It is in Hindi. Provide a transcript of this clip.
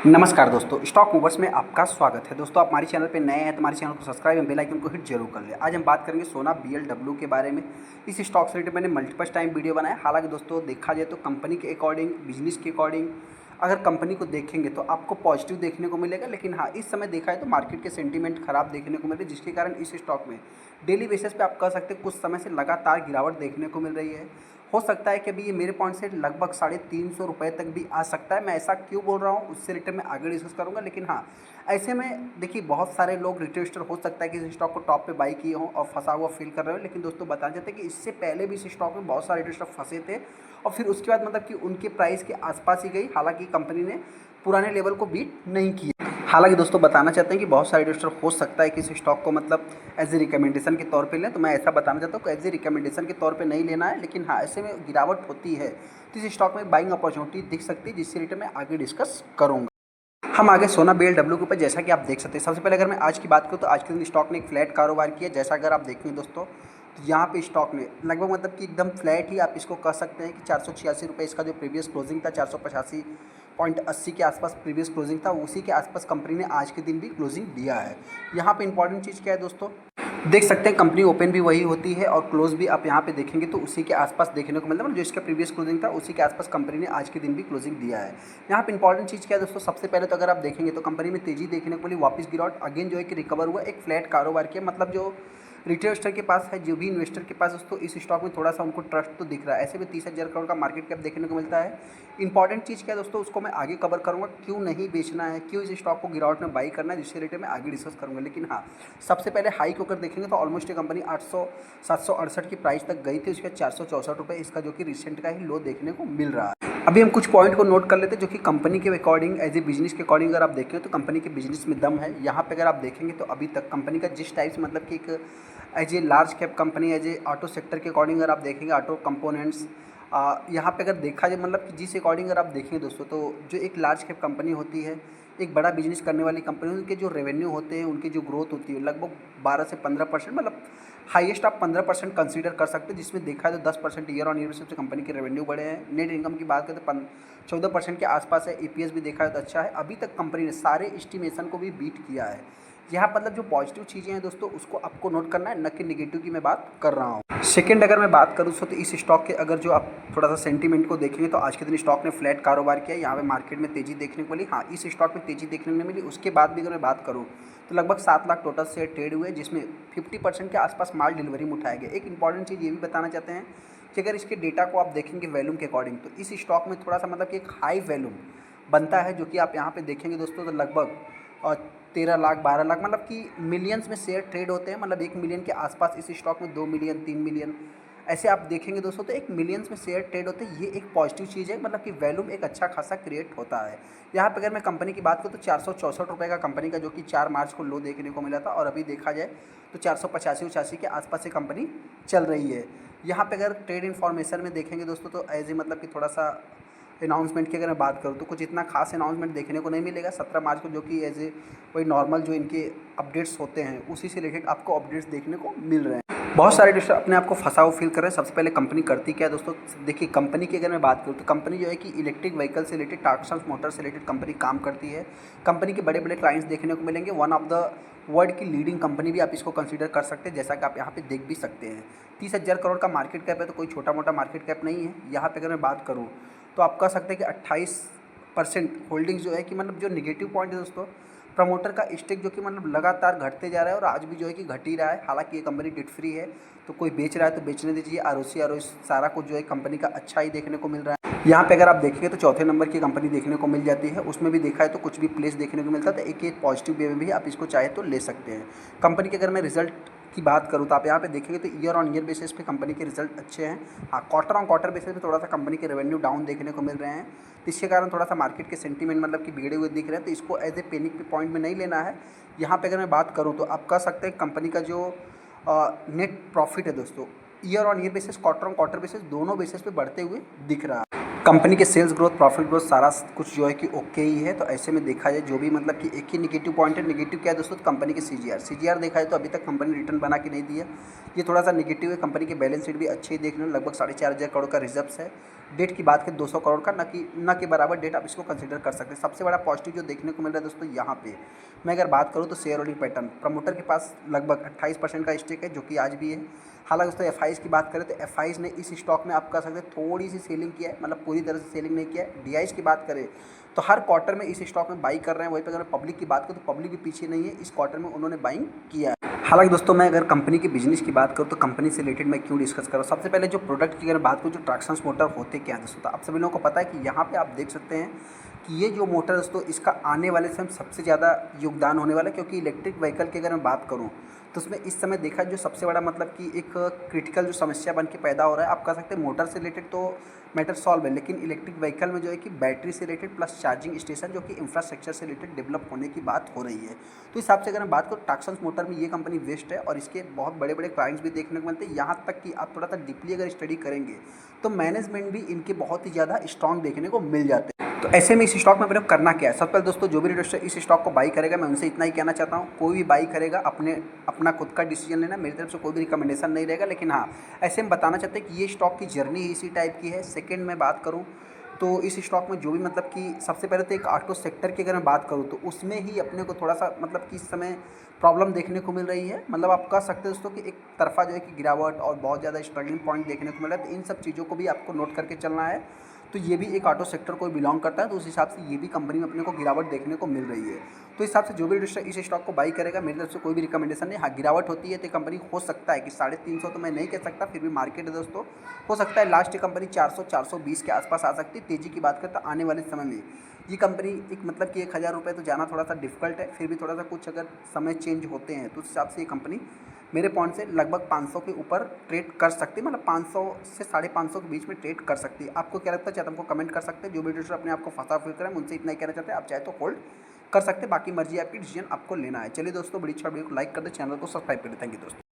नमस्कार दोस्तों, स्टॉक मूवर्स में आपका स्वागत है। दोस्तों, आप हमारे चैनल पे नए हैं तो हमारे चैनल को सब्सक्राइब एवं बेल आइकन को हिट जरूर कर लें। आज हम बात करेंगे सोना BLW के बारे में। इस स्टॉक से रिलेटेड मैंने मल्टीपल टाइम वीडियो बनाया। हालांकि दोस्तों देखा जाए तो कंपनी के अकॉर्डिंग, बिजनेस के अकॉर्डिंग अगर कंपनी को देखेंगे तो आपको पॉजिटिव देखने को मिलेगा। लेकिन हाँ, इस समय देखा है तो मार्केट के सेंटीमेंट खराब देखने को मिल रहे हैं, जिसके कारण इस स्टॉक में डेली बेसिस पे आप कह सकते हैं कुछ समय से लगातार गिरावट देखने को मिल रही है। हो सकता है कि अभी ये मेरे पॉइंट से लगभग 350 रुपये तक भी आ सकता है। मैं ऐसा क्यों बोल रहा हूँ उससे रिलेटेड मैं आगे डिस्कस करूँगा। लेकिन हाँ, ऐसे में देखिए बहुत सारे लोग रिटेल इन्वेस्टर हो सकता है कि इस स्टॉक को टॉप पे बाई किए हों और फंसा हुआ फील कर रहे हो। लेकिन दोस्तों बताना चाहते हैं कि इससे पहले भी इस स्टॉक में बहुत सारे रिटेल इन्वेस्टर फंसे थे और फिर उसके बाद मतलब कि उनके प्राइस के आसपास ही गई। हालांकि कंपनी ने पुराने लेवल को बीट नहीं किया। हालांकि दोस्तों बताना चाहते हैं कि बहुत सारे इन्वेस्टर हो सकता है कि इस स्टॉक को मतलब एज ए रिकमेंडेशन के तौर पे लें, तो मैं ऐसा बताना चाहता हूँ कि एज ए रिकमेंडेशन के तौर पे नहीं लेना है। लेकिन हाँ, ऐसे में गिरावट होती है तो इस स्टॉक में बाइंग अपॉर्चुनिटी दिख सकती है, जिससे रिलेटेड मैं आगे डिस्कस करूँगा। हम आगे सोना BLW के ऊपर जैसा कि आप देख सकते हैं। सबसे पहले अगर मैं आज की बात करूँ तो आज के दिन स्टॉक ने एक फ्लैट कारोबार किया। जैसा अगर आप देखेंगे दोस्तों तो यहाँ पे स्टॉक ने लगभग मतलब कि एकदम फ्लैट ही आप इसको कह सकते हैं कि 486 रुपये इसका जो प्रीवियस क्लोजिंग था, 485.80 के आसपास प्रीवियस क्लोजिंग था, उसी के आसपास कंपनी ने आज के दिन भी क्लोजिंग दिया है। यहाँ पे इंपॉर्टेंट चीज़ क्या है दोस्तों, देख सकते हैं कंपनी ओपन भी वही होती है और क्लोज भी आप यहाँ पे देखेंगे तो उसी के आसपास देखने को मिलता है। मतलब जो इसका प्रीवियस क्लोजिंग था उसी के आसपास कंपनी ने आज के दिन भी क्लोजिंग दिया है। यहाँ पे इंपॉर्टेंट चीज़ क्या है दोस्तों, सबसे पहले तो अगर आप देखेंगे तो कंपनी में तेजी देखने को मिली, वापस गिरावट अगेन जो है कि रिकवर हुआ, एक फ्लैट कारोबार किया। मतलब जो रिटेल इन्वेस्टर के पास है, जो भी इन्वेस्टर के पास दोस्तों इस स्टॉक में थोड़ा सा उनको ट्रस्ट तो दिख रहा है। ऐसे में 30,000 करोड़ का मार्केट कैप देखने को मिलता है। इंपॉर्टेंट चीज़ क्या है दोस्तों, उसको मैं आगे कवर करूँगा, क्यों नहीं बेचना है, क्यों इस स्टॉक को गिरावट में बाई करना है, जिससे रिलेटेड मैं आगे डिस्कस करूँगा। लेकिन हाँ, सबसे पहले हाई को अगर देखेंगे तो ऑलमोस्ट ये कंपनी 768 की प्राइस तक गई थी। उसके बाद 464 रुपये इसका जो कि रिसेंट का ही लो देखने को मिल रहा है। अभी हम कुछ पॉइंट को नोट कर लेते हैं जो कि कंपनी के अकॉर्डिंग, एज ए बिजनेस के अकॉर्डिंग अगर आप देखें तो कंपनी के बिजनेस में दम है। यहाँ पे अगर आप देखेंगे तो अभी तक कंपनी का जिस टाइप से मतलब कि एक as a large cap company, as a auto sector के अकॉर्डिंग अगर आप देखेंगे, ऑटो कंपोनेंट्स यहाँ पे अगर देखा जाए मतलब कि जिस अकॉर्डिंग अगर आप देखेंगे दोस्तों, तो जो एक लार्ज कैप कंपनी होती है, एक बड़ा बिजनेस करने वाली कंपनी, उनके जो रेवेन्यू होते हैं, उनकी जो ग्रोथ होती है लगभग 12 से 15%, मतलब हाईएस्ट आप 15% कंसीडर कर सकते हैं। जिसमें देखा है तो 10% ईयर ऑन ईयर बेसिस पे कंपनी के रेवेन्यू बढ़े हैं। नेट इनकम की बात करें तो 14% के आसपास है। EPS भी देखा है तो अच्छा है। अभी तक कंपनी ने सारे एस्टिमेशन को भी बीट किया है। यहाँ मतलब जो पॉजिटिव चीज़ें हैं दोस्तों उसको आपको नोट करना है, न कि निगेटिव की मैं बात कर रहा हूँ। सेकंड अगर मैं बात करूँ तो इस स्टॉक के अगर जो आप थोड़ा सा सेंटीमेंट को देखेंगे तो आज के दिन स्टॉक ने फ्लैट कारोबार किया। यहाँ पे मार्केट में तेज़ी देखने को मिली। हाँ, इस स्टॉक में तेज़ी देखने को मिली। उसके बाद भी अगर मैं बात करूँ तो लगभग 7 लाख टोटल शेयर ट्रेड हुए, जिसमें 50% के आसपास माल डिलीवरी में उठाया गया। एक इंपॉर्टेंट चीज़ ये भी बताना चाहते हैं कि अगर इसके डेटा को आप देखेंगे वैल्यूम के अकॉर्डिंग, तो इस स्टॉक में थोड़ा सा मतलब कि एक हाई वैल्यूम बनता है, जो कि आप यहाँ पे देखेंगे दोस्तों तो लगभग 13 लाख 12 लाख मतलब कि मिलियंस में शेयर ट्रेड होते हैं। मतलब 1 मिलियन के आसपास इस स्टॉक में 2 मिलियन 3 मिलियन ऐसे आप देखेंगे दोस्तों तो 1 मिलियंस में शेयर ट्रेड होते हैं। ये एक पॉजिटिव चीज़ है, मतलब कि वैल्यूम एक अच्छा खासा क्रिएट होता है। यहाँ पे अगर मैं कंपनी की बात करूँ तो 464 रुपये का कंपनी का जो कि 4 मार्च को लो देखने को मिला था, और अभी देखा जाए तो 485 के आसपास से कंपनी चल रही है। यहाँ पे अगर ट्रेड इन्फॉर्मेशन में देखेंगे दोस्तों तो एज ए मतलब कि थोड़ा सा अनाउंसमेंट की अगर मैं बात करूँ तो कुछ इतना खास अनाउंसमेंट देखने को नहीं मिलेगा 17 मार्च को, जो कि एज ए वही नॉर्मल जो इनके अपडेट्स होते हैं उसी से रिलेटेड आपको अपडेट्स देखने को मिल रहे हैं। बहुत सारे डिस्टर अपने आप को फंसा हुआ फील कर रहे हैं। सबसे पहले कंपनी करती क्या है दोस्तों, देखिए कंपनी की अगर मैं बात करूँ तो कंपनी जो है कि इलेक्ट्रिक व्हीकल से रिलेटेड, ट्रैक्शन मोटर से रिलेटेड कंपनी काम करती है। कंपनी के बड़े बड़े क्लाइंट्स देखने को मिलेंगे। वन ऑफ द वर्ल्ड की लीडिंग कंपनी भी आप इसको कंसीडर कर सकते हैं, जैसा कि आप यहाँ पे देख भी सकते हैं। 30,000 करोड़ का मार्केट कैप है, तो कोई छोटा मोटा मार्केट कैप नहीं है। यहाँ पे अगर मैं बात करूँ तो आप कह सकते हैं कि 28% होल्डिंग्स जो है कि मतलब जो निगेटिव पॉइंट है दोस्तों, प्रमोटर का स्टेक जो कि मतलब लगातार घटते जा रहा है और आज भी जो है कि घट ही रहा है। हालांकि ये कंपनी डेट फ्री है, तो कोई बेच रहा है तो बेचने दीजिए। ROC सारा कुछ जो है कंपनी का अच्छा ही देखने को मिल रहा है। यहाँ पे अगर आप देखेंगे तो चौथे नंबर की कंपनी देखने को मिल जाती है। उसमें भी देखा है तो कुछ भी प्लेस देखने को मिलता है, तो एक पॉजिटिव वे में भी आप इसको चाहे तो ले सकते हैं। कंपनी के अगर मैं रिजल्ट की बात करूँ तो आप यहाँ पे देखेंगे तो ईयर ऑन ईयर बेसिस पे कंपनी के रिजल्ट अच्छे हैं। हाँ, क्वार्टर ऑन क्वार्टर बेसिस पे थोड़ा सा कंपनी के रेवेन्यू डाउन देखने को मिल रहे हैं, इसके कारण थोड़ा सा मार्केट के सेंटीमेंट मतलब कि बिगड़े हुए दिख रहे हैं। तो इसको एज ए पैनिक पे पॉइंट में नहीं लेना है। यहाँ पे अगर मैं बात करूँ तो आप कह सकते हैं कंपनी का जो नेट प्रॉफिट है दोस्तों, year on year basis, quarter on quarter basis, दोनों बेसिस पे बढ़ते हुए दिख रहा है। कंपनी के सेल्स ग्रोथ, प्रॉफिट ग्रोथ सारा कुछ जो है कि ओके ही है। तो ऐसे में देखा जाए जो भी मतलब कि एक ही निगेटिव पॉइंट है। निगेटिव क्या है दोस्तों, कंपनी के CGR देखा जाए तो अभी तक कंपनी रिटर्न बना के नहीं दिया, ये थोड़ा सा निगेटिव है। कंपनी के बैलेंस शीट भी अच्छे ही देखने में लगभग 4,500 करोड़ का रिजर्व्स है। डेट की बात करें 200 करोड़ का, न के बराबर डेट आप इसको कंसीडर कर सकते हैं। सबसे बड़ा पॉजिटिव जो देखने को मिल रहा है दोस्तों यहाँ पे मैं अगर बात करूँ तो शेयर होल्डिंग पैटर्न, प्रमोटर के पास लगभग 28% का स्टेक है, जो कि आज भी है। हालांकि दोस्तों एफ की बात करें तो एफ ने इस स्टॉक में आप कह सकते हैं थोड़ी सी सेलिंग किया है, मतलब पूरी तरह से सेलिंग नहीं किया है। डी की बात करें तो हर क्वार्टर में इस स्टॉक में बाई कर रहे हैं। वहीं पर अगर पब्लिक की बात करूँ तो पब्लिक भी पीछे नहीं है, इस क्वार्टर में उन्होंने बाइंग किया है। हालांकि दोस्तों मैं अगर कंपनी के बिजनेस की बात करूँ तो कंपनी से रिलेटेड मैं क्यों डिस्कस कर रहा हूँ, सबसे पहले जो प्रोडक्ट की अगर बात करूँ, जो ट्रैक्शन मोटर होते क्या है दोस्तों, तो आप सभी लोगों को पता है कि यहाँ पे आप देख सकते हैं कि ये जो मोटर दोस्तों इसका आने वाले समय सबसे ज़्यादा योगदान होने वाला है। क्योंकि इलेक्ट्रिक व्हीकल की अगर मैं बात करूँ तो उसमें इस समय देखा जो सबसे बड़ा मतलब कि एक क्रिटिकल जो समस्या बन के पैदा हो रहा है, आप कह सकते हैं मोटर से रिलेटेड तो मैटर सॉल्व है, लेकिन इलेक्ट्रिक व्हीकल में जो है कि बैटरी से रिलेटेड प्लस चार्जिंग स्टेशन जो कि इंफ्रास्ट्रक्चर से रिलेटेड डेवलप होने की बात हो रही है। तो इस हिसाब से अगर मैं बात करूँ ट्रैक्शन मोटर में ये कंपनी बेस्ट है और इसके बहुत बड़े बड़े क्लाइंट्स भी देखने को मिलते हैं। यहाँ तक कि आप थोड़ा सा डीपली अगर स्टडी करेंगे तो मैनेजमेंट भी इनके बहुत ही ज़्यादा स्ट्रॉन्ग देखने को मिल जाते हैं। तो ऐसे में इस स्टॉक में मेरे को करना क्या है, सबसे पहले दोस्तों जो भी इन्वेस्टर इस स्टॉक को बाई करेगा मैं उनसे इतना ही कहना चाहता हूँ, कोई भी बाई करेगा अपना खुद का डिसीजन लेना, मेरी तरफ से कोई भी रिकमेंडेशन नहीं रहेगा। लेकिन हाँ ऐसे में बताना चाहते हैं कि ये स्टॉक की जर्नी इसी टाइप की है। सेकंड में बात करूँ तो इस स्टॉक में जो भी मतलब कि सबसे पहले तो एक ऑटो सेक्टर की अगर मैं बात करूँ तो उसमें ही अपने को थोड़ा सा मतलब कि इस समय प्रॉब्लम देखने को मिल रही है। मतलब आप कह सकते हैं दोस्तों कि एक तरफा जो है कि गिरावट और बहुत ज़्यादा स्ट्रगलिंग पॉइंट देखने को मिल रहा है। तो इन सब चीज़ों को भी आपको नोट करके चलना है। तो ये भी एक ऑटो सेक्टर को बिलोंग करता है, तो उस हिसाब से ये भी कंपनी में अपने को गिरावट देखने को मिल रही है। तो इस हिसाब से जो भी इन्वेस्टर इस स्टॉक को बाई करेगा मेरी तरफ से कोई भी रिकमेंडेशन नहीं। हाँ गिरावट होती है तो कंपनी हो सकता है कि 350 तो मैं नहीं कह सकता, फिर भी मार्केट है दोस्तों, हो सकता है लास्ट कंपनी 400-420 के आसपास आ सकती है। तेज़ी की बात करें तो आने वाले समय में ये कंपनी एक मतलब कि 1000 रुपये तो जाना थोड़ा सा डिफिकल्ट है, फिर भी थोड़ा सा कुछ अगर समय चेंज होते हैं तो उस हिसाब से ये कंपनी मेरे पॉइंट से लगभग 500 के ऊपर ट्रेड कर सकती है, मतलब 500 से 550 के बीच में ट्रेड कर सकती है। आपको क्या लगता है चाहे हमको कमेंट कर सकते हैं। जो भी इन्वेस्टर अपने आप को फंसा फील करें उनसे इतना ही कहना चाहते हैं, आप चाहे तो होल्ड कर सकते हैं, बाकी मर्जी आपकी, डिसीजन आपको लेना है। चलिए दोस्तों बड़ी अच्छा वीडियो को लाइक कर दे, चैनल को सब्सक्राइब कर दे। थैंक यू दोस्तों।